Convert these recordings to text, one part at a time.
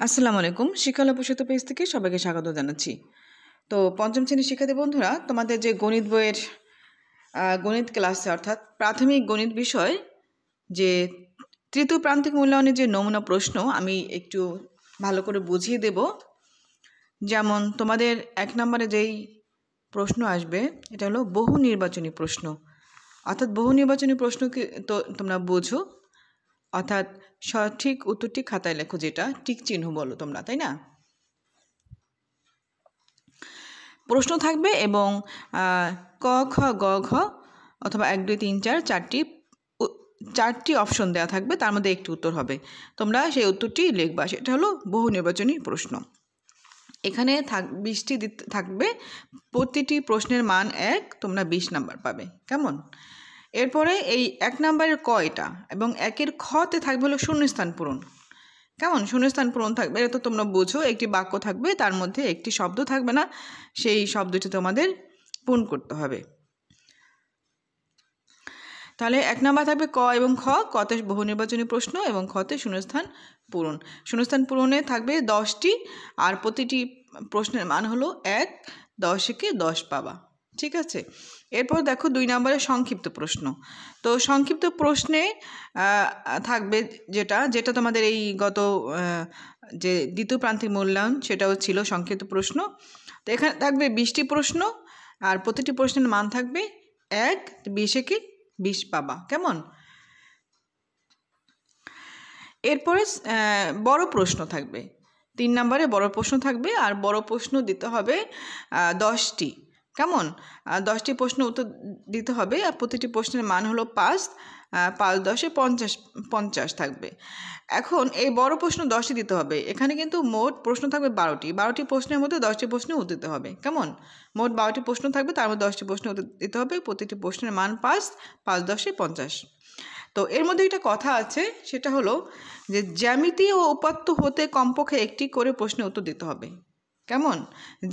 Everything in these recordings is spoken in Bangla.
আসসালামু আলাইকুম। শিক্ষালয় প্রসূত পেজ থেকে সবাইকে স্বাগত জানাচ্ছি। তো পঞ্চম শ্রেণীর শিক্ষার্থী বন্ধুরা, তোমাদের যে গণিত বইয়ের গণিত ক্লাসে অর্থাৎ প্রাথমিক গণিত বিষয় যে তৃতীয় প্রান্তিক মূল্যায়নের যে নমুনা প্রশ্ন আমি একটু ভালো করে বুঝিয়ে দেব। যেমন তোমাদের 1 নম্বরে যেই প্রশ্ন আসবে এটা হলো বহু নির্বাচনী প্রশ্ন। অর্থাৎ বহু নির্বাচনী প্রশ্ন তো তোমরা বোঝো, অর্থাৎ সঠিক উত্তরটি খাতায় লেখো, যেটা টিক চিহ্ন বলো তোমরা, তাই না? প্রশ্ন থাকবে এবং ক খ গ ঘ অথবা 1 2 3 4 চারটি অপশন দেওয়া থাকবে, তার মধ্যে একটি উত্তর হবে। তোমরা সেই উত্তরটি লিখবা, সেটা হলো বহু নির্বাচনী প্রশ্ন। এখানে 20টি থাকবে, প্রতিটি প্রশ্নের মান 1, তোমরা 20 নাম্বার পাবে। কেমন? এরপরে এই 1 নাম্বারের ক এটা এবং 1-এর খতে থাকবে হলো শূন্যস্থান পূরণ। কেমন? শূন্যস্থান পূরণ থাকবে, এটা তো তোমরা বোঝো। একটি বাক্য থাকবে, তার মধ্যে একটি শব্দ থাকবে না, সেই শব্দটি তোমাদের পূরণ করতে হবে। তাহলে 1 নাম্বার থাকবে ক এবং খ, কতে বহু নির্বাচনী প্রশ্ন এবং খতে শূন্যস্থান পূরণ। শূন্যস্থান পূরণে থাকবে 10টি, আর প্রতিটি প্রশ্নের মান হলো 1, 10-এ 10 পাবা। ঠিক আছে? এরপর দেখো 2 নম্বরের সংক্ষিপ্ত প্রশ্ন। তো সংক্ষিপ্ত প্রশ্নে থাকবে যেটা তোমাদের এই গত যে দ্বিতীয় প্রান্তিক মূল্যায়ন সেটাও ছিল সংক্ষিপ্ত প্রশ্ন। তো এখানে থাকবে 20টি প্রশ্ন, আর প্রতিটি প্রশ্নের মান থাকবে 1, 20-এ 20 পাবা। কেমন? এরপরে বড় প্রশ্ন থাকবে, 3 নম্বরে বড় প্রশ্ন থাকবে, আর বড় প্রশ্ন দিতে হবে 10টি। কেমন? 10টি প্রশ্ন উত্তর দিতে হবে, আর প্রতিটি প্রশ্নের মান হলো 5, 5 10-এ 50 থাকবে। এখন এই বড় প্রশ্ন 10টি দিতে হবে। এখানে কিন্তু মোট প্রশ্ন থাকবে 12টি প্রশ্নের মধ্যে 10টি প্রশ্ন উত্তর দিতে হবে। কেমন? মোট 12টি প্রশ্ন থাকবে, তার মধ্যে 10টি প্রশ্ন উত্তর দিতে হবে। প্রতিটি প্রশ্নের মান 5, 5 10-এ 50। তো এর মধ্যে একটা কথা আছে, সেটা হলো যে জ্যামিতি ও উপাত্ত হতে কমপক্ষে একটি করে প্রশ্নের উত্তর দিতে হবে। কেমন?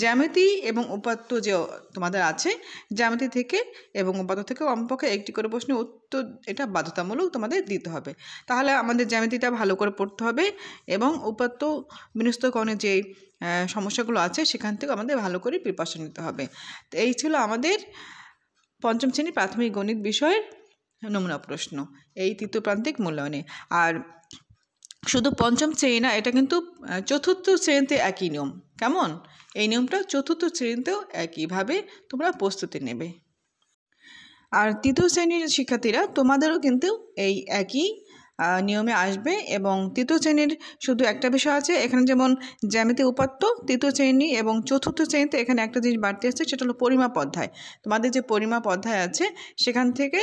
জ্যামিতি এবং উপাত্ত যে তোমাদের আছে, জ্যামিতি থেকে এবং উপাত্ত থেকে কমপক্ষে একটি করে প্রশ্নের উত্তর, এটা বাধ্যতামূলক তোমাদের দিতে হবে। তাহলে আমাদের জ্যামিতিটা ভালো করে পড়তে হবে এবং উপাত্ত বিন্যস্তকরণের যে সমস্যাগুলো আছে সেখান থেকে আমাদের ভালো করে প্রিপারেশন নিতে হবে। তো এই ছিল আমাদের পঞ্চম শ্রেণী প্রাথমিক গণিত বিষয়ের নমুনা প্রশ্ন এই তৃতীয় প্রান্তিক মূল্যায়নে। আর শুধু পঞ্চম শ্রেণী না, এটা কিন্তু চতুর্থ শ্রেণীতে একই নিয়ম। কেমন? এই নিয়মটা চতুর্থ শ্রেণীতেও একইভাবে তোমরা প্রস্তুতি নেবে। আর তৃতীয় শ্রেণীর শিক্ষার্থীরা তোমাদেরও কিন্তু এই একই নিয়মে আসবে। এবং তৃতীয় শ্রেণীর শুধু একটা বিষয় আছে এখানে, যেমন জ্যামিতি উপাত্ত তৃতীয় শ্রেণী এবং চতুর্থ শ্রেণীতে এখানে একটা জিনিস বাড়তি আসছে, সেটা হলো পরিমাপ অধ্যায়। তোমাদের যে পরিমাপ অধ্যায় আছে সেখান থেকে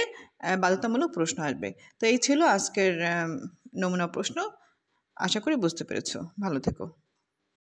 বাধ্যতামূলক প্রশ্ন আসবে। তো এই ছিল আজকের নমুনা প্রশ্ন। আশা করি বুঝতে পেরেছো। ভালো থেকো।